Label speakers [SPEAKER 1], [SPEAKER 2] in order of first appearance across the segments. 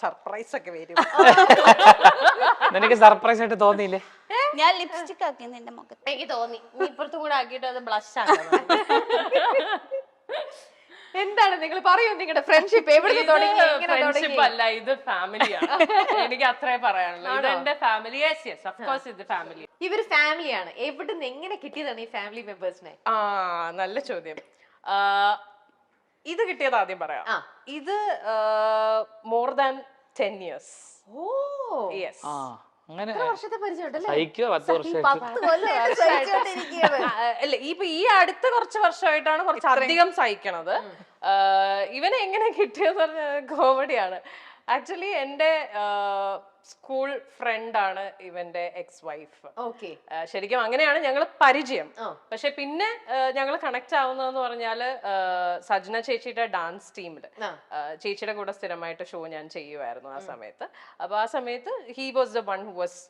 [SPEAKER 1] Surprise ഒക്കെ വരും.
[SPEAKER 2] നിനക്ക് സർപ്രൈസ് ആയിട്ട് തോന്നിയില്ലേ?
[SPEAKER 3] ഞാൻ ലിപ്സ്റ്റിക് ആക്കി നിന്റെ മുഖത്ത്.
[SPEAKER 4] എനിക്ക് തോന്നി നീ ഇപ്പുറത്തും കൂടെ ആക്കിയിട്ട് അത് ബ്ലഷ് ആക്കണം.
[SPEAKER 5] എന്താണ് നിങ്ങൾ പറയൂ, നിങ്ങളുടെ ഫ്രണ്ട്ഷിപ്പ് എവിടെ തുടങ്ങി?
[SPEAKER 1] ഫ്രണ്ട്ഷിപ്പ് അല്ല, ഇത് ഫാമിലിയാണ്. എനിക്ക് അത്രേ പറയാനുള്ളൂ. ഇത് എന്റെ ഫാമിലി. ഇത് ഫാമിലി.
[SPEAKER 5] ഇവര് ഫാമിലിയാണ്. എവിടുന്ന് എങ്ങനെ കിട്ടിയതാണ് ഈ ഫാമിലി മെമ്പേഴ്സിനെ?
[SPEAKER 1] നല്ല ചോദ്യം. ഇത് കിട്ടിയത് ആദ്യം പറയാം. ഇത് more than 10 years.
[SPEAKER 5] Oh
[SPEAKER 1] yes.
[SPEAKER 2] അങ്ങനെ
[SPEAKER 5] വർഷത്തെ പരിചയം
[SPEAKER 2] സഹിക്കോ? 10 വർഷം
[SPEAKER 1] അല്ല, ഇപ്പൊ ഈ അടുത്ത കുറച്ച് വർഷമായിട്ടാണ് കുറച്ച് അധികം സഹിക്കണത്. ഇവനെ എങ്ങനെ കിട്ടിയെന്ന് പറഞ്ഞാൽ കോമഡിയാണ്. ആക്ച്വലി എന്റെ സ്കൂൾ ഫ്രണ്ടാണ് ഇവന്റെ എക്സ് വൈഫ്.
[SPEAKER 5] ഓക്കെ.
[SPEAKER 1] ശരിക്കും അങ്ങനെയാണ് ഞങ്ങൾ പരിചയം. പക്ഷെ പിന്നെ ഞങ്ങൾ കണക്ട് ആവുന്നതെന്ന് പറഞ്ഞാല് സജ്ന ചേച്ചിയുടെ ഡാൻസ് ടീമില് ചേച്ചിയുടെ കൂടെ സ്ഥിരമായിട്ട് ഷോ ഞാൻ ചെയ്യുമായിരുന്നു ആ സമയത്ത്. അപ്പൊ ആ സമയത്ത് he was the one who was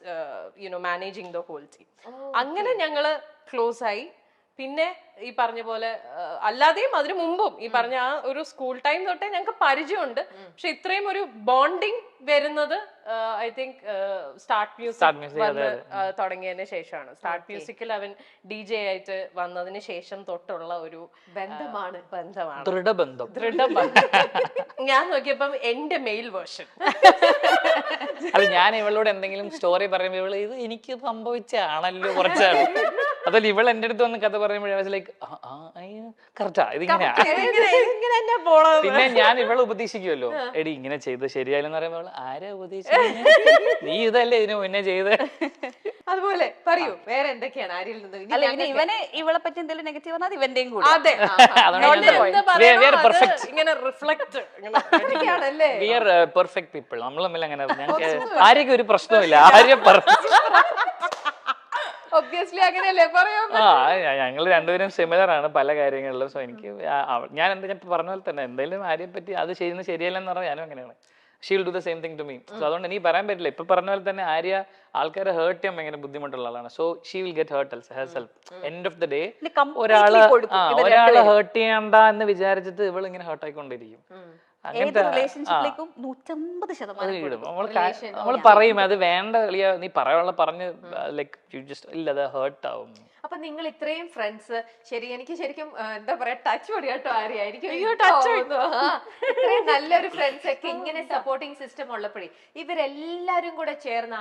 [SPEAKER 1] managing the whole team. അങ്ങനെ ഞങ്ങള് ക്ലോസ് ആയി. പിന്നെ ഈ പറഞ്ഞ പോലെ അല്ലാതെയും അതിനു മുമ്പും ഈ പറഞ്ഞ ആ ഒരു സ്കൂൾ ടൈം തൊട്ടേ ഞങ്ങൾക്ക് പരിചയമുണ്ട്. പക്ഷെ ഇത്രയും ഒരു ബോണ്ടിങ് വരുന്നത് ഐ തിങ്ക് സ്റ്റാർട്ട് മ്യൂസിക് വന്ന് തുടങ്ങിയതിന് ശേഷമാണ്. സ്റ്റാർട്ട് മ്യൂസിക്കിൽ അവൻ DJ ആയിട്ട് വന്നതിന് ശേഷം തൊട്ടുള്ള ഒരു ബന്ധമാണ്.
[SPEAKER 2] ദൃഢബന്ധം.
[SPEAKER 1] ഞാൻ നോക്കിയപ്പം എന്റെ മെയിൽ വേർഷൻ.
[SPEAKER 2] അത് ഞാൻ ഇവളോട് എന്തെങ്കിലും സ്റ്റോറി പറയുമ്പോ ഇവള് ഇത് എനിക്ക് സംഭവിച്ചാണല്ലോ കുറച്ചാണ്. അതല്ല ഇവൾ എന്റെ അടുത്ത് വന്ന് കഥ പറയുമ്പോഴേ ലൈക്ക് കറക്റ്റാ ഇതിങ്ങനെയാ. പിന്നെ ഞാൻ ഇവളെ ഉപദേശിക്കുമല്ലോ, എടി ഇങ്ങനെ ചെയ്ത് ശരിയായില്ലെന്ന് പറയുമ്പോൾ ആരാ ഉപദേശിക്കുന്നത്, നീ ഇതല്ലേ ഇതിന് മുന്നേ ചെയ്ത്.
[SPEAKER 5] അതുപോലെ പറയൂ വേറെ എന്തൊക്കെയാണ് ആരിൽ നിന്ന്?
[SPEAKER 3] അല്ല ഇവനെ ഇവളെ പറ്റി എന്തെങ്കിലും നെഗറ്റീവ് പറഞ്ഞാൽ ഇവന്റെയും കൂടെ.
[SPEAKER 1] അതെ, ഇങ്ങനെ റിഫ്ലക്ട്
[SPEAKER 5] ആണല്ലേ.
[SPEAKER 2] We are perfect people. നമ്മൾ തമ്മിൽ അങ്ങനെ ഞങ്ങൾക്ക് ആരെയൊക്കെ ഒരു പ്രശ്നമില്ല. ആരെയും
[SPEAKER 5] ഒബ്വിയസ്ലി അങ്ങനെയല്ലേ പറയൂ.
[SPEAKER 2] ഞങ്ങൾ രണ്ടുപേരും സിമിലർ ആണ് പല കാര്യങ്ങളിലും. സോ എനിക്ക് ഞാൻ പറഞ്ഞ പോലെ തന്നെ എന്തെങ്കിലും ആരെയും പറ്റി അത് ചെയ്യുന്നത് ശരിയല്ലെന്ന് പറഞ്ഞാൽ ഞാനും അങ്ങനെയാണ്. She will do the same thing to me. So അതുകൊണ്ട് എനിക്ക് പറയാൻ പറ്റില്ല. ഇപ്പൊ പറഞ്ഞ പോലെ തന്നെ ആര്യ ആൾക്കാരെ ഹേർട്ട് ചെയ്യാൻ ഭയങ്കര ബുദ്ധിമുട്ടുള്ള ആളാണ്. So she will get hurt herself. End of the day ഒരാളെ ഹേർട്ട് ചെയ്യണ്ട എന്ന് വിചാരിച്ചിട്ട് ഇവൾ ഇങ്ങനെ ഹേർട്ട് ആയിക്കൊണ്ടിരിക്കും. നമ്മൾ പറയും അത് വേണ്ട കളിയാ, നീ പറയാനുള്ള പറഞ്ഞ് ലൈക്ക് യു ജസ്റ്റ് ഇല്ല, അത് ഹേർട്ട് ആവും.
[SPEAKER 5] അപ്പൊ നിങ്ങൾ ഇത്രയും ഫ്രണ്ട്സ്, ശരി എനിക്ക് ശരിക്കും എന്താ പറയാ ടച്ച് പൊടി കേട്ടോ ആര്യായിരിക്കും. ഇത്രയും നല്ലൊരു ഫ്രണ്ട്സ് ഒക്കെ ഇങ്ങനെ സപ്പോർട്ടിങ് സിസ്റ്റം ഉള്ളപ്പോഴേ ഇവരെല്ലാരും കൂടെ ചേർന്ന്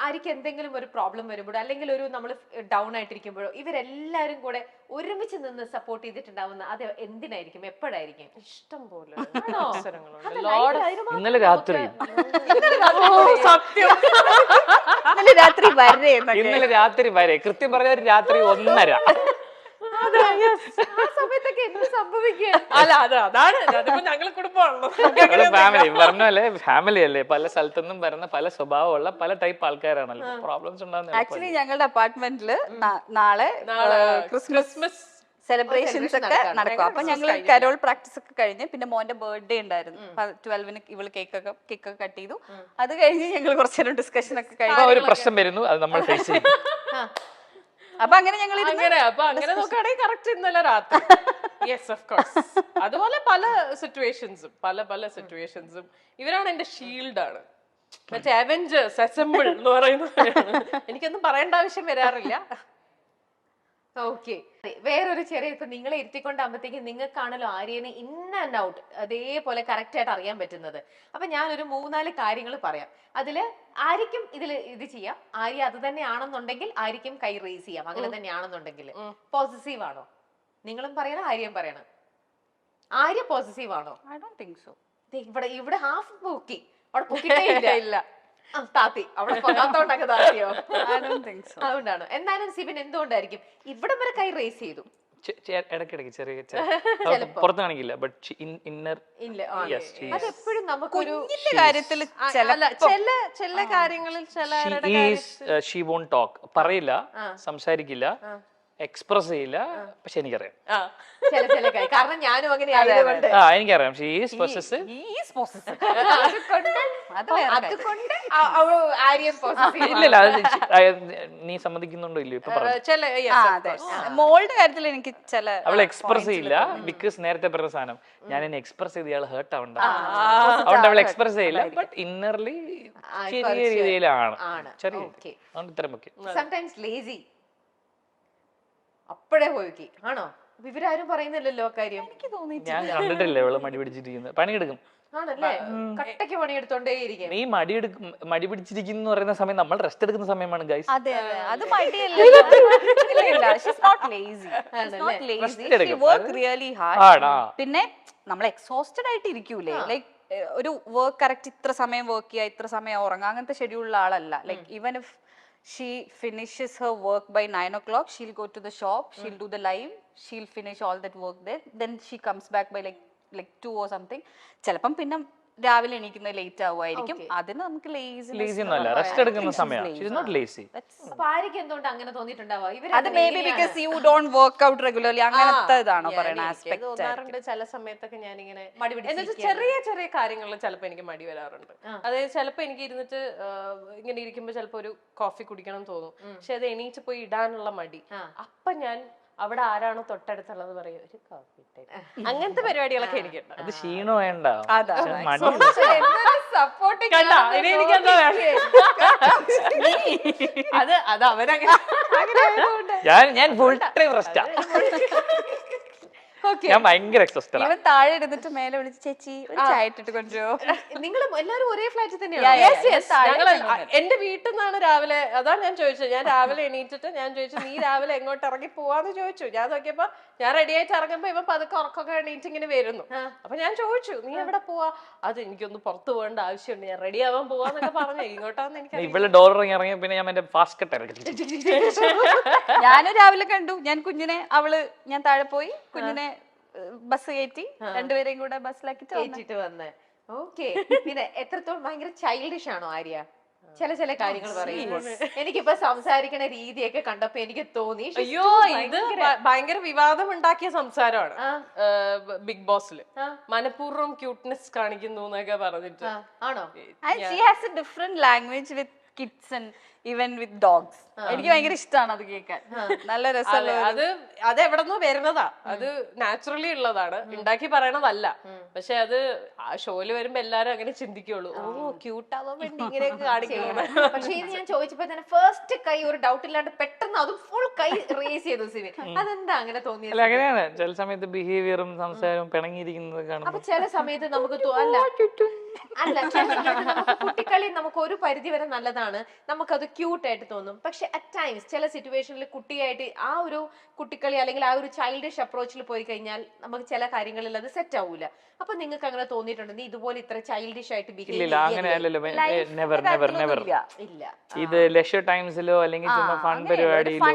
[SPEAKER 5] ആര്യക്ക് എന്തെങ്കിലും ഒരു പ്രോബ്ലം വരുമ്പോഴോ അല്ലെങ്കിൽ ഒരു നമ്മൾ ഡൗൺ ആയിട്ടിരിക്കുമ്പോഴോ ഇവരെല്ലാരും കൂടെ ഒരുമിച്ച് നിന്ന് സപ്പോർട്ട് ചെയ്തിട്ടുണ്ടാവുന്ന അത് എന്തിനായിരിക്കും, എപ്പോഴായിരിക്കും?
[SPEAKER 1] ഇഷ്ടം പോലെ
[SPEAKER 2] ഇന്നലെ രാത്രി ഇന്നലെ രാത്രി വരെ കൃത്യം പറഞ്ഞ രാത്രി 1:30
[SPEAKER 5] സമയത്തൊക്കെ എന്ത് സംഭവിക്കുക?
[SPEAKER 1] അല്ല അതാണ് ഞങ്ങൾ കുടുംബമാണല്ലോ.
[SPEAKER 2] ഫാമിലി പറഞ്ഞല്ലേ, ഫാമിലി അല്ലേ, പല സ്ഥലത്തുനിന്നും വരുന്ന പല സ്വഭാവമുള്ള പല ടൈപ്പ് ആൾക്കാരാണല്ലോ. പ്രോബ്ലംസ് ഉണ്ടാകുന്നത്.
[SPEAKER 3] ആക്ച്വലി ഞങ്ങളുടെ അപ്പാർട്ട്മെന്റില് നാളെ ക്രിസ്മസ് സെലിബ്രേഷൻസ് ഒക്കെ നടക്കും. അപ്പൊ ഞങ്ങൾ കരോൾ പ്രാക്ടീസ് ഒക്കെ കഴിഞ്ഞ് പിന്നെ മോന്റെ ബർത്ത്ഡേ ഉണ്ടായിരുന്നു. 12-ന് ഇവള് കേക്കൊക്കെ കട്ട് ചെയ്തു. അത് കഴിഞ്ഞ് ഞങ്ങൾ കുറച്ചു നേരം ഡിസ്കഷൻ ഒക്കെ കഴിഞ്ഞു.
[SPEAKER 2] ഒരു പ്രശ്നം വരുന്നു, അത് നമ്മൾ ഫേസ് ചെയ്യും.
[SPEAKER 3] അപ്പൊ അങ്ങനെ ഞങ്ങൾ
[SPEAKER 1] അങ്ങനെ നോക്കുകയാണെങ്കിൽ കറക്റ്റ് ഇന്നലെ രാത്രി. Yes of course. അതുപോലെ പല സിറ്റുവേഷൻസും ഇവരാണ് എന്റെ ഷീൽഡാണ്. മറ്റേ അവെഞ്ചേഴ്സ് അസംബിൾ എന്ന് പറയുന്നത് എനിക്കൊന്നും പറയേണ്ട ആവശ്യം വരാറില്ല.
[SPEAKER 5] ഓക്കെ. വേറൊരു ചെറിയ ഇപ്പൊ നിങ്ങളെ ഇരുത്തിക്കൊണ്ടാകുമ്പോഴത്തേക്കും നിങ്ങൾക്കാണല്ലോ ആര്യനെ ഇൻ ആൻഡ് ഔട്ട് അതേപോലെ കറക്റ്റ് ആയിട്ട് അറിയാൻ പറ്റുന്നത്. അപ്പൊ ഞാനൊരു 3-4 കാര്യങ്ങൾ പറയാം. അതില് ആര്യക്കും ഇത് ചെയ്യാം. ആര്യ അത് തന്നെയാണെന്നുണ്ടെങ്കിൽ ആര്യക്കും കൈ റേസ് ചെയ്യാം. അങ്ങനെ തന്നെയാണെന്നുണ്ടെങ്കിൽ പോസിറ്റീവ് ആണോ? നിങ്ങളും പറയണം, ആര്യം പറയണം. ആര്യ പോസിറ്റീവ് ആണോ?
[SPEAKER 3] I don't think so.
[SPEAKER 5] ഇവിടെ ഹാഫ് പൊക്കി, അവിടെ പൊക്കിട്ടേ ഇല്ല. താത്തി അവിടെ പൊക്കാത്തോണ്ടൊക്കെ താത്തിയോ? അതുകൊണ്ടാണ്. എന്തായാലും സിബിൻ എന്തുകൊണ്ടായിരിക്കും ഇവിടെ വരെ കൈ റേസ് ചെയ്തു?
[SPEAKER 2] ഇടയ്ക്കിടയ്ക്ക് ചെറിയ പുറത്ത് കാണിക്കില്ല, ബട്ട് ഇന്നർ
[SPEAKER 5] അതെപ്പോഴും നമുക്കൊരു
[SPEAKER 3] കാര്യത്തിൽ
[SPEAKER 1] ചില കാര്യങ്ങളിൽ
[SPEAKER 2] ഷീ വോണ്ട് ടോക്ക്, പറയില്ല, സംസാരിക്കില്ല, എക്സ്പ്രസ് ചെയ്യില്ല. പക്ഷെ എനിക്കറിയാം,
[SPEAKER 5] കാരണം ഞാനും അങ്ങനെ
[SPEAKER 2] എനിക്കറിയാം.
[SPEAKER 3] അത് വേറെ കാര്യം.
[SPEAKER 5] അതുകൊണ്ട് ആര്യൻ
[SPEAKER 2] ഇല്ലല്ല നീ സമ്മതിക്കുന്നുണ്ടോ ഇല്ലയോ ഇപ്പൊ പറഞ്ഞു
[SPEAKER 1] ചില yes,
[SPEAKER 3] ആ,
[SPEAKER 1] of
[SPEAKER 3] അതെ.
[SPEAKER 1] course.
[SPEAKER 3] മോളുടെ കാര്യത്തിൽ എനിക്ക് ചില
[SPEAKER 2] അവൾ എക്സ്പ്രസ് ചെയ്യില്ല ബിക്കോസ് നേരത്തെ പറഞ്ഞ സാധനം ഞാൻ എന്നെ എക്സ്പ്രസ് ചെയ്ത് ഇയാൾ ഹേർട്ട് ആവണ്ട അതുകൊണ്ട് അവൾ എക്സ്പ്രസ് ചെയ്യില്ല ബട്ട് ഇന്നർലി ചെറിയ രീതിയിലാണ് ചെറിയ അതുകൊണ്ട് ഇത്രയും മുഖ്യം
[SPEAKER 5] സംടൈംസ് ലേസി അപ്പോഴേ പോയി ആണോ? അപ്പൊ ഇവരാരും പറയുന്നില്ലല്ലോ ആ കാര്യം.
[SPEAKER 3] എനിക്ക് തോന്നി
[SPEAKER 2] ഞാൻ കണ്ടിട്ടില്ല ഇവള് മടി പിടിച്ചിരിക്കുന്നത് പണിയെടുക്കും
[SPEAKER 5] ആണല്ലേ? കട്ടയ്ക്ക് പണിയെടുത്തോണ്ടേയിരിക്കും.
[SPEAKER 2] നീ മടി പിടിച്ചിരിക്കുന്നു പറയുന്ന സമയം നമ്മൾ റെസ്റ്റ് എടുക്കുന്ന സമയമാണ് ഗൈസ്.
[SPEAKER 3] അതെ അതെ അത് മടിയല്ല. She's not lazy. Not lazy. She work really hard. പിന്നെ നമ്മൾ എക്സോസ്റ്റഡ് ആയിട്ട് ഇരിക്കൂലേ, ലൈക്ക് ഒരു വർക്ക് കറക്റ്റ് ഇത്ര സമയം വർക്ക് ചെയ്യുക ഇത്ര സമയം ഉറങ്ങുക അങ്ങനത്തെ ഷെഡ്യൂളുള്ള ആളല്ല. Like even if she finishes her work by 9 o'clock, she'll go to the shop, she'll do the live, she'll finish all that work there, then she comes back by like 2 or something. ചിലപ്പം പിന്നെ രാവിലെ എണീക്കുന്നത് late ആവുമായിരിക്കും. അതിന് നമുക്ക്
[SPEAKER 2] lazy ഒന്നുമല്ല, rest എടുക്കുന്ന സമയമാണ്. She is not lazy.
[SPEAKER 5] അപ്പൊ ആര്യക്ക് എന്തുകൊണ്ട് അങ്ങനെ തോന്നിയിട്ടുണ്ടാവുക?
[SPEAKER 3] അത് maybe because you don't work out regularly അങ്ങനത്തെ ഇതാണോ പറയുന്ന ആസ്പെക്ട്.
[SPEAKER 1] തോന്നാറുണ്ട് ചില സമയത്തൊക്കെ ഞാനിങ്ങനെ എന്നുവെച്ചാൽ ചെറിയ ചെറിയ കാര്യങ്ങളിൽ ചിലപ്പോ എനിക്ക് മടി വരാറുണ്ട്. അതായത് ചിലപ്പോ എനിക്ക് ഇരുന്നിട്ട് ഇങ്ങനെ ഇരിക്കുമ്പോ ചിലപ്പോ ഒരു കോഫി കുടിക്കണം തോന്നും, പക്ഷെ അത് എണീച്ച് പോയി ഇടാനുള്ള മടി. അപ്പൊ ഞാൻ അവിടെ ആരാണോ തൊട്ടടുത്തുള്ളത് പറയും ഒരു കോഫി അങ്ങനത്തെ പരിപാടികളൊക്കെ എനിക്കുണ്ട്.
[SPEAKER 2] അത് ക്ഷീണം വേണ്ട,
[SPEAKER 5] സപ്പോർട്ടിങ്
[SPEAKER 1] അത് അവരങ്ങനെ
[SPEAKER 2] ഞാൻ ഫുൾ ടൈം റെസ്റ്റാ. ഞാൻ ഭയങ്കര എക്സോസ്റ്റഡ്.
[SPEAKER 3] ഇവൻ താഴെ ഇരുന്നിട്ട് മേലെ വിളിച്ച് ചേച്ചി ഒരു ചായ ഇട്ടിട്ട് കൊണ്ടുവരുമോ.
[SPEAKER 5] നിങ്ങൾ എല്ലാവരും ഒരേ ഫ്ലാറ്റിൽ തന്നെയാണ്?
[SPEAKER 1] ഞങ്ങള് എന്റെ വീട്ടിൽ നിന്നാണ് രാവിലെ, അതാണ് ഞാൻ ചോദിച്ചത്. ഞാൻ രാവിലെ എണീറ്റിട്ട് ഞാൻ ചോദിച്ചു നീ രാവിലെ എങ്ങോട്ട് ഇറങ്ങി പോവാന്ന് ചോദിച്ചു. ഞാൻ നോക്കിയപ്പോ ഞാൻ റെഡി ആയിട്ട് ഇറങ്ങുമ്പോ ഇവ പതുക്കെ ഉറക്കൊക്കെ എണീറ്റ് ഇങ്ങനെ വരുന്നു. അപ്പൊ ഞാൻ ചോദിച്ചു നീ എവിടെ പോവാ? അത് എനിക്കൊന്ന് പുറത്തു പോകേണ്ട ആവശ്യമുണ്ട്, ഞാൻ റെഡി ആവാൻ പോവാന്നൊക്കെ പറഞ്ഞു. ഇങ്ങോട്ടാന്ന് എനിക്ക്
[SPEAKER 2] ഇവിടെ ഡോർ ഇറങ്ങിയ പിന്നെ ഞാൻ എന്റെ ഫാസ്റ്റ് കട്ട് ഇറക്കി.
[SPEAKER 3] ഞാനും രാവിലെ കണ്ടു, ഞാൻ കുഞ്ഞിനെ ഞാൻ താഴെ പോയി കുഞ്ഞിനെ ബസ് കയറ്റി രണ്ടുപേരെയും കൂടെ ബസ്സിലാക്കിട്ട്
[SPEAKER 5] വന്നേ. ഓക്കെ. പിന്നെ എത്രത്തോളം ഭയങ്കര ചൈൽഡിഷ് ആണോ ആര്യ? ചില കാര്യങ്ങൾ പറയുമ്പോൾ എനിക്കിപ്പോ സംസാരിക്കുന്ന രീതിയൊക്കെ കണ്ടപ്പോ എനിക്ക് തോന്നി
[SPEAKER 1] അയ്യോ ഇത് ഭയങ്കര വിവാദം ഉണ്ടാക്കിയ സംസാരമാണ് ബിഗ് ബോസിൽ. മനഃപൂർവ്വം ക്യൂട്ട്നെസ് കാണിക്കുന്നു എന്നൊക്കെ പറഞ്ഞിട്ട്.
[SPEAKER 5] ആണോ?
[SPEAKER 3] And she has a different language with kids and even with dogs. എനിക്ക് ഭയങ്കര ഇഷ്ടമാണ് അത് കേൾക്കാൻ. നല്ല രസമുള്ള
[SPEAKER 1] അത് എവിടെന്നോ വരുന്നതാ, അത് നാച്ചുറലി ഉള്ളതാണ്, ഉണ്ടാക്കി പറയണതല്ല. പക്ഷെ അത് ആ ഷോയില് വരുമ്പോ എല്ലാരും അങ്ങനെ ചിന്തിക്കുള്ളൂ, ഓ ക്യൂട്ടാവാൻ വേണ്ടി ഇങ്ങനെയൊക്കെ കാണിക്കുന്നു.
[SPEAKER 5] പക്ഷെ ഇത് ഞാൻ ചോദിച്ചപ്പോ തന്നെ ഫസ്റ്റ് കൈ ഒരു ഡൗട്ട് ഇല്ലാണ്ട് പെട്ടെന്ന് അത് ഫുൾ കൈ റേസ് ചെയ്തു സിവിൻ. അതെന്താ അങ്ങനെ തോന്നിയത്?
[SPEAKER 2] അല്ല അങ്ങനെയാണ് ചില സമയത്ത് ബിഹേവിയറും സംസാരവും പിണങ്ങിയിരിക്കുന്നത് കാണുമ്പോൾ.
[SPEAKER 5] അപ്പൊ ചില സമയത്ത് നമുക്ക് അല്ല കുട്ടിക്കളി നമുക്ക് ഒരു പരിധി വരെ നല്ലതാണ്, നമുക്കത് ക്യൂട്ട് ആയിട്ട് തോന്നും. പക്ഷെ അറ്റ് ടൈംസ് ചില സിറ്റുവേഷനിൽ കുട്ടിയായിട്ട് ആ ഒരു കുട്ടിക്കളി അല്ലെങ്കിൽ ആ ഒരു ചൈൽഡിഷ് അപ്രോച്ചിൽ പോയി കഴിഞ്ഞാൽ നമുക്ക് ചില കാര്യങ്ങളിൽ അത് സെറ്റ് ആവൂല. അപ്പൊ നിങ്ങൾക്ക് അങ്ങനെ തോന്നിയിട്ടുണ്ട് നീ ഇതുപോലെ ഇത്ര ചൈൽഡിഷ് ആയിട്ട്
[SPEAKER 2] ഇല്ല അങ്ങനെയല്ലല്ലോ. Never never never.
[SPEAKER 5] ഇല്ല
[SPEAKER 2] ഇത് ലെഷർ ടൈംസിലോ അല്ലെങ്കിൽ ചുമ്മാ ഫൺ പരിപാടിയിലോ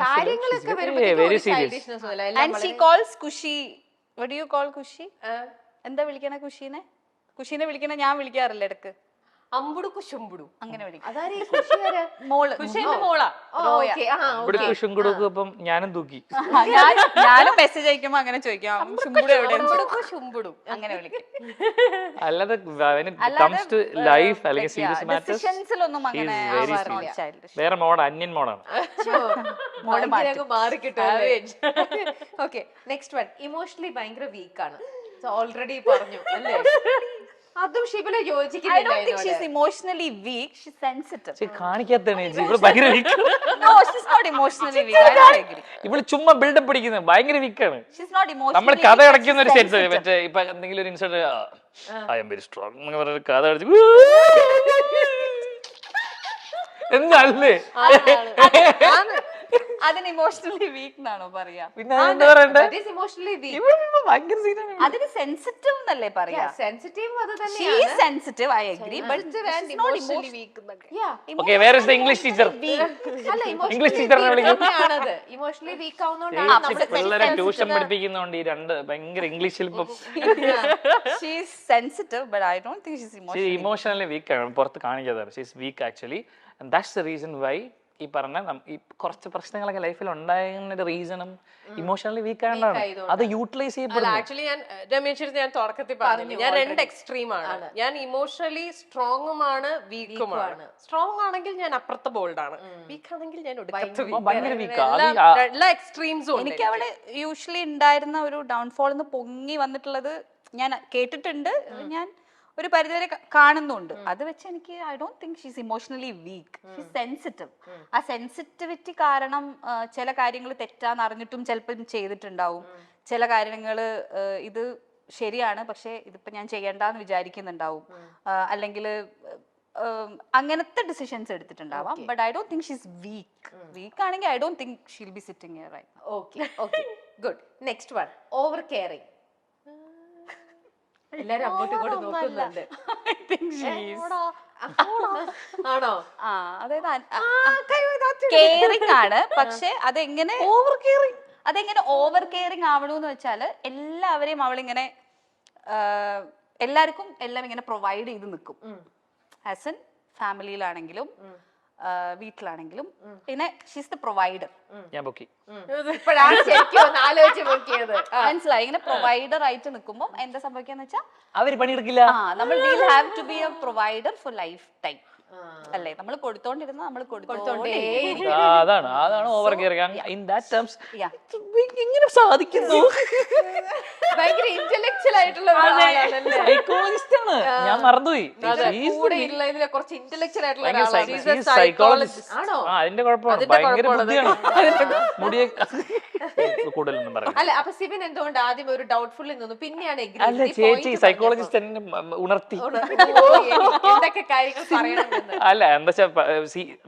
[SPEAKER 5] കാര്യങ്ങളൊക്കെ
[SPEAKER 2] വെരി സീരിയസ്.
[SPEAKER 5] ചൈൽഡിഷ്നെസ് പോലെ.
[SPEAKER 3] And she calls Kushi. What do you call Kushi? എന്താ വിളിക്കണ കുഷീനെ? കുഷീനെ വിളിക്കണ ഞാൻ വിളിക്കാറില്ല ഇടക്ക്.
[SPEAKER 1] അമ്പുടു കുശുമ്പുടു
[SPEAKER 3] അങ്ങനെ വിളിക്കും.
[SPEAKER 5] അതാരെ കുഷിയാരാ?
[SPEAKER 3] മോള്
[SPEAKER 1] കുശിന്റെ മോളാ.
[SPEAKER 5] ഓക്കേ.
[SPEAKER 2] ഇവിടെ കുഷും കൊടുക്കും. അപ്പം ഞാനും തൂക്കി.
[SPEAKER 3] ഞാനും മെസ്സേജ് അയക്കുമ്പോ അങ്ങനെ ചോദിക്കാം ശുംബുടു എവിടെ
[SPEAKER 1] ശുംബുടു
[SPEAKER 3] അങ്ങനെ വിളിക്കും.
[SPEAKER 2] അല്ലാതെ കംസ് ടു ലൈഫ് അല്ലെങ്കിൽ സീരിയസ് മാറ്റേഴ്സ്
[SPEAKER 3] ഡിസിഷൻസിലൊന്നും അങ്ങനെ
[SPEAKER 2] വേറെ മോഡ് അന്യൻ മോഡാണ്.
[SPEAKER 5] മാറി കിട്ടും. Okay next one. ഇമോഷണലി ഭയങ്കര വീക്കാണ്. ഓൾറെഡി പറഞ്ഞു അല്ലേ? അതും ഷിബില യോജിക്കുന്നില്ല.
[SPEAKER 3] Emotionally weak, she sensitive.
[SPEAKER 2] കാണിക്കാത്തതാണ് ഇവിടെ ഭയങ്കര weak.
[SPEAKER 3] No, she's not emotionally weak. I don't agree.
[SPEAKER 2] ഇവിടെ ചുമ്മാ ബിൽഡപ്പ് പിടിക്കുന്നത് ഭയങ്കര വീക്കാണ്.
[SPEAKER 3] She's not emotionally.
[SPEAKER 2] നമ്മൾ കഥ അടയ്ക്കുന്ന ഒരു സെൻസ് മറ്റേ ഇപ്പൊ എന്തെങ്കിലും ഒരു incident I am very strong എന്ന് പറഞ്ഞ കഥ അടച്ച് എന്നല്ലേ
[SPEAKER 3] അതിന് ഇമോഷണലി വീക്ക് എന്നാണോ പറയാ?
[SPEAKER 2] പിന്നെ എന്താ പറയണ്ടേ? ഭയങ്കര സീനാണ്.
[SPEAKER 3] അതിന് സെൻസിറ്റീവ് എന്നല്ലേ പറയാ?
[SPEAKER 5] സെൻസിറ്റീവ് അത്
[SPEAKER 3] She is sensitive, I agree, but she's not emotionally weak.
[SPEAKER 2] Okay, where is the English teacher? English teacher നെ വിളിക്കും.
[SPEAKER 5] ഇമോഷണലി വീക്ക് ആവുന്നോണ്ടാണ്
[SPEAKER 2] പിള്ളേരെ ട്യൂഷൻ പഠിപ്പിക്കുന്നോണ്ട് ഈ രണ്ട് ഭയങ്കര ഇംഗ്ലീഷിൽ ഇപ്പൊ
[SPEAKER 3] She is sensitive, but I don't think she's emotionally.
[SPEAKER 2] Emotionally week ആണ്, പുറത്ത് കാണിക്കാതാണ്. She is weak actually, and that's the reason why ഈ പറഞ്ഞ ഈ കുറച്ച് പ്രശ്നങ്ങളൊക്കെ ലൈഫിൽ ഉണ്ടായതിന്റെ റീസണും ഇമോഷണലി വീക്ക് ആയതുകൊണ്ടാണ്. അത് യൂട്ടിലൈസ് ചെയ്യപ്പെടുന്നു.
[SPEAKER 1] ആക്ച്വലി ഞാൻ രമേശ് ഞാൻ തുടക്കത്തിൽ പറഞ്ഞു ഞാൻ 2 എക്സ്ട്രീമാണ്. ഞാൻ ഇമോഷണലി സ്ട്രോങ്ങുമാണ് വീക്കുമാണ്. സ്ട്രോങ് ആണെങ്കിൽ ഞാൻ അപ്പുറത്തെ ബോൾഡാണ്, വീക്ക് ആണെങ്കിൽ ഞാൻ
[SPEAKER 2] ഭയങ്കര വീക്കാ.
[SPEAKER 1] എല്ലാ എക്സ്ട്രീംസും.
[SPEAKER 3] എനിക്ക് അവിടെ യൂഷ്വലി ഉണ്ടായിരുന്ന ഒരു ഡൗൺഫോൾ പൊങ്ങി വന്നിട്ടുള്ളത് ഞാൻ കേട്ടിട്ടുണ്ട്, ഞാൻ ഒരു പരിധിവരെ കാണുന്നുണ്ട്. അത് വെച്ച് എനിക്ക് I don't think she's emotionally week, she's sensitive. ആ സെൻസിറ്റിവിറ്റി കാരണം ചില കാര്യങ്ങൾ തെറ്റാന്ന് അറിഞ്ഞിട്ടും ചിലപ്പം ചെയ്തിട്ടുണ്ടാവും. ചില കാര്യങ്ങൾ ഇത് ശരിയാണ് പക്ഷെ ഇതിപ്പോ ഞാൻ ചെയ്യണ്ടെന്ന് വിചാരിക്കുന്നുണ്ടാവും, അല്ലെങ്കിൽ അങ്ങനത്തെ ഡിസിഷൻസ് എടുത്തിട്ടുണ്ടാവാം. But I don't think she's weak ആണെങ്കിൽ I don't think she'll be sitting here right.
[SPEAKER 5] Okay okay good. Next one, over caring. എല്ലാരും അങ്ങോട്ടും ഇങ്ങോട്ടും നോക്കുന്നുണ്ട്. ആണോ?
[SPEAKER 3] ആ, അതായത് കെയറിംഗ് ആണ്, പക്ഷെ അതെങ്ങനെ ഓവർ കെയറിംഗ് ആവണമെന്ന് വെച്ചാല് എല്ലാവരെയും അവളിങ്ങനെ എല്ലാവർക്കും എല്ലാം ഇങ്ങനെ പ്രൊവൈഡ് ചെയ്ത് നിൽക്കും. ആസ് എൻ ഫാമിലിയിലാണെങ്കിലും വീട്ടിലാണെങ്കിലും പിന്നെ ഷീസ് ദ പ്രൊവൈഡർ.
[SPEAKER 2] ഞാൻ പൊക്കി
[SPEAKER 5] ഇപ്പോഴാണ് ശരിക്കും ഒന്ന് ആലോചിച്ച് നോക്കിയത്.
[SPEAKER 3] മനസ്സിലായി. ഇങ്ങനെ പ്രൊവൈഡർ ആയിട്ട് നിൽക്കുമ്പോൾ എന്താ സംഭവിക്കാന്ന് വെച്ചാൽ
[SPEAKER 2] അവര് പണിയെടുക്കില്ല.
[SPEAKER 3] നമ്മൾ will have to be a provider for life time അല്ലേ? നമ്മൾ കൊടുത്തോണ്ടിരുന്ന നമ്മൾ കൊടുത്തോണ്ടേ.
[SPEAKER 2] അതാണ് over caring. In that terms എങ്ങനെ സാധിക്കുന്നു?
[SPEAKER 5] ഭയങ്കര ഇന്റലക്ച്വൽ ആയിട്ടുള്ള
[SPEAKER 2] സൈക്കോളജിസ്റ്റ് ആണ്. ഞാൻ മറന്നുപോയി.
[SPEAKER 5] കൂടെ ഉള്ളതിലെ കുറച്ച് ഇന്റലക്ച്വൽ ആയിട്ടുള്ള
[SPEAKER 2] സൈക്കോളജിസ്റ്റ് ആണോ? അതിന്റെ കുഴപ്പമാണ്, ഭയങ്കര ബുദ്ധിയാണ്. മുടിയെ കൂടുതലൊന്നും പറയാം.
[SPEAKER 5] അല്ല, അപ്പൊ സിബിൻ എന്തുകൊണ്ട് ആദ്യം ഒരു ഡൗട്ട്ഫുള്ളിൽ നിന്നു, പിന്നെയാണ്
[SPEAKER 2] അല്ല ചേച്ചി സൈക്കോളജിസ്റ്റ് എന്നെ ഉണർത്തി
[SPEAKER 5] എന്തൊക്കെ കാര്യങ്ങൾ പറയണം.
[SPEAKER 2] അല്ല എന്താ വെച്ചാൽ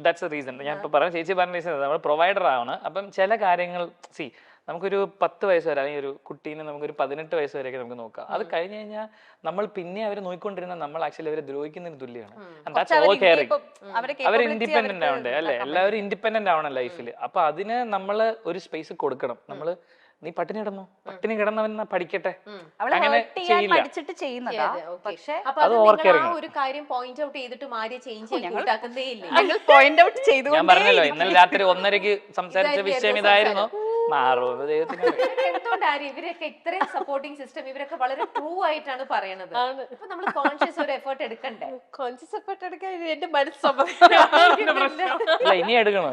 [SPEAKER 2] ദാറ്റ്സ് എ റീസൺ. ഞാൻ ഇപ്പൊ പറഞ്ഞ ചേച്ചി പറഞ്ഞ റീസൺ നമ്മൾ പ്രൊവൈഡർ ആണ്. അപ്പം ചില കാര്യങ്ങൾ നമുക്കൊരു 10 വയസ്സ് വരെ അല്ലെങ്കിൽ ഒരു കുട്ടീനെ നമുക്കൊരു 18 വയസ്സ് വരെയൊക്കെ നമുക്ക് നോക്കാം. അത് കഴിഞ്ഞ് കഴിഞ്ഞാൽ നമ്മൾ പിന്നെ അവരെ നോക്കിക്കൊണ്ടിരുന്ന നമ്മൾ ആക്ച്വലി അവരെ ദ്രോഹിക്കുന്നതിന് തുല്യമാണ്. അവർ ഇൻഡിപെൻഡന്റ് ആവണ്ടേ അല്ലെ? എല്ലാവരും ഇൻഡിപെൻഡന്റ് ആവണം ലൈഫിൽ. അപ്പൊ അതിന് നമ്മൾ ഒരു സ്പേസ് കൊടുക്കണം. നമ്മള് നീ പട്ടിണി കിടന്നവൻ പഠിക്കട്ടെ അങ്ങനെ ചെയ്യില്ല.
[SPEAKER 5] ഒരു കാര്യം പോയിന്റ് ഔട്ട് ചെയ്തിട്ട് മാറിയ ചേഞ്ച്
[SPEAKER 2] ഞാൻ പറഞ്ഞല്ലോ ഇന്നലെ രാത്രി 1:30 സംസാരിച്ച വിഷയം ഇതായിരുന്നു. മാറും ദൈവത്തിന്.
[SPEAKER 5] എന്തുകൊണ്ട് ഇവരൊക്കെ ഇത്രയും സപ്പോർട്ടിംഗ് സിസ്റ്റം ഇവരൊക്കെ വളരെ ട്രൂ ആയിട്ടാണ് പറയണത്. ഇപ്പൊ നമ്മൾ കോൺഷ്യസ് ഒരു എഫേർട്ട് എടുക്കണ്ടേ?
[SPEAKER 1] കോൺഷ്യസ് എഫേർട്ട് എടുക്കാൻ എന്റെ മനസ്സ്
[SPEAKER 2] ഇനി എടുക്കണോ?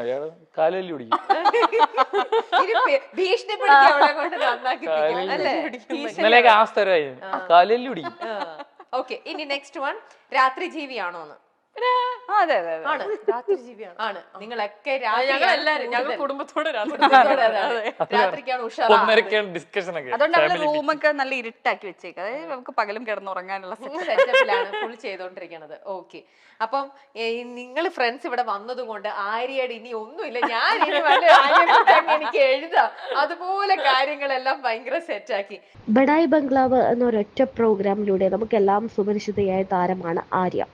[SPEAKER 2] കാലല്ലി പിടിക്കും.
[SPEAKER 5] ഭീഷണിപ്പെടുത്തി അവളെ കൊണ്ട് നന്നാക്കി
[SPEAKER 2] ഇന്നലെയൊക്കെ അവസ്ഥ കാലല്ലി പിടിക്കും.
[SPEAKER 5] ഓക്കെ, ഇനി നെക്സ്റ്റ് വൺ, രാത്രി ജീവിയാണോന്ന്? ആണ്. നിങ്ങളൊക്കെ
[SPEAKER 1] ഞങ്ങൾ കുടുംബത്തോട്
[SPEAKER 5] രാത്രിക്കാണ് ഉഷാർ.
[SPEAKER 3] അതുകൊണ്ട് അവള് റൂമൊക്കെ നല്ല ഇരുട്ടാക്കി വെച്ചേക്കും. അതായത് നമുക്ക് പകലും കിടന്നുറങ്ങാനുള്ള
[SPEAKER 5] സെറ്റപ്പിലാണ് ഫുൾ ചെയ്തോണ്ടിരിക്കണത്. ഓക്കെ, അപ്പം നിങ്ങൾ ഫ്രണ്ട്സ് ഇവിടെ വന്നത് കൊണ്ട് ആര്യയുടെ ഇനി ഒന്നുമില്ല, ഞാൻ എനിക്ക് എഴുതാം, അതുപോലെ കാര്യങ്ങളെല്ലാം ഭയങ്കര സെറ്റാക്കി.
[SPEAKER 6] ബഡായി ബംഗ്ലാവ് എന്നൊരൊറ്റ പ്രോഗ്രാമിലൂടെ നമുക്കെല്ലാം സുപരിചിതയായ താരമാണ് ആര്യ.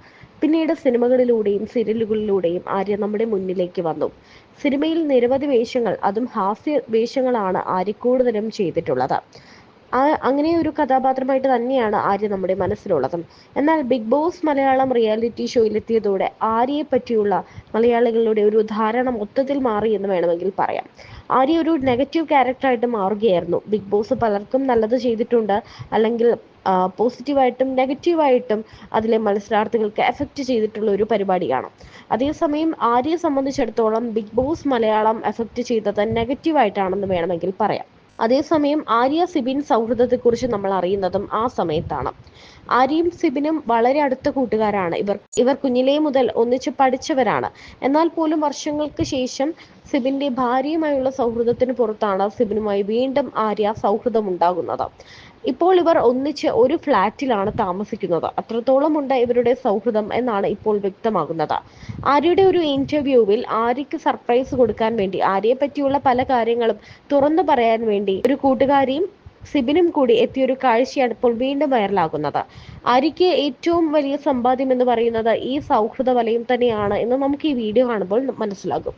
[SPEAKER 6] പിന്നീട് സിനിമകളിലൂടെയും സീരിയലുകളിലൂടെയും ആര്യ നമ്മുടെ മുന്നിലേക്ക് വന്നു. സിനിമയിൽ നിരവധി വേഷങ്ങൾ, അതും ഹാസ്യ വേഷങ്ങളാണ് ആര്യ കൂടുതലും ചെയ്തിട്ടുള്ളത്. അങ്ങനെ ഒരു കഥാപാത്രമായിട്ട് തന്നെയാണ് ആര്യ നമ്മുടെ മനസ്സിലുള്ളതും. എന്നാൽ ബിഗ് ബോസ് മലയാളം റിയാലിറ്റി ഷോയിലെത്തിയതോടെ ആര്യയെ പറ്റിയുള്ള മലയാളികളുടെ ഒരു ധാരണ മൊത്തത്തിൽ മാറി എന്ന് വേണമെങ്കിൽ പറയാം. ആര്യ ഒരു നെഗറ്റീവ് ക്യാരക്ടറായിട്ട് മാറുകയായിരുന്നു. ബിഗ് ബോസ് പലർക്കും നല്ലത് ചെയ്തിട്ടുണ്ട്, അല്ലെങ്കിൽ പോസിറ്റീവായിട്ടും നെഗറ്റീവായിട്ടും അതിലെ മത്സരാർത്ഥികൾക്ക് എഫക്റ്റ് ചെയ്തിട്ടുള്ള ഒരു പരിപാടിയാണ്. അതേസമയം ആര്യയെ സംബന്ധിച്ചിടത്തോളം ബിഗ് ബോസ് മലയാളം എഫക്റ്റ് ചെയ്തത് നെഗറ്റീവായിട്ടാണെന്ന് വേണമെങ്കിൽ പറയാം. അതേസമയം ആര്യ സിബിൻ സൗഹൃദത്തെക്കുറിച്ച് നമ്മൾ അറിയുന്നതും ആ സമയത്താണ്. ആര്യയും സിബിനും വളരെ അടുത്ത കൂട്ടുകാരാണ്. ഇവർ കുഞ്ഞിലേ മുതൽ ഒന്നിച്ച് പഠിച്ചവരാണ്. എന്നാൽ പോലും വർഷങ്ങൾക്ക് ശേഷം സിബിന്റെ ഭാര്യയുമായുള്ള സൗഹൃദത്തിന് പുറത്താണ് സിബിനുമായി വീണ്ടും ആര്യ സൗഹൃദം ഉണ്ടാകുന്നത്. ഇപ്പോൾ ഇവർ ഒന്നിച്ച് ഒരു ഫ്ലാറ്റിലാണ് താമസിക്കുന്നത്. അത്രത്തോളം ഉണ്ട് ഇവരുടെ സൗഹൃദം എന്നാണ് ഇപ്പോൾ വ്യക്തമാകുന്നത്. ആര്യയുടെ ഒരു ഇന്റർവ്യൂവിൽ ആര്യയ്ക്ക് സർപ്രൈസ് കൊടുക്കാൻ വേണ്ടി, ആര്യയെ പറ്റിയുള്ള പല കാര്യങ്ങളും തുറന്നു പറയാൻ വേണ്ടി ഒരു കൂട്ടുകാരിയും സിബിനും കൂടി എത്തിയൊരു കാഴ്ചയാണ് ഇപ്പോൾ വീണ്ടും വൈറലാകുന്നത്. ആര്യയ്ക്ക് ഏറ്റവും വലിയ സമ്പാദ്യം എന്ന് പറയുന്നത് ഈ സൗഹൃദ വലയം തന്നെയാണ് എന്ന് നമുക്ക് ഈ വീഡിയോ കാണുമ്പോൾ മനസ്സിലാകും.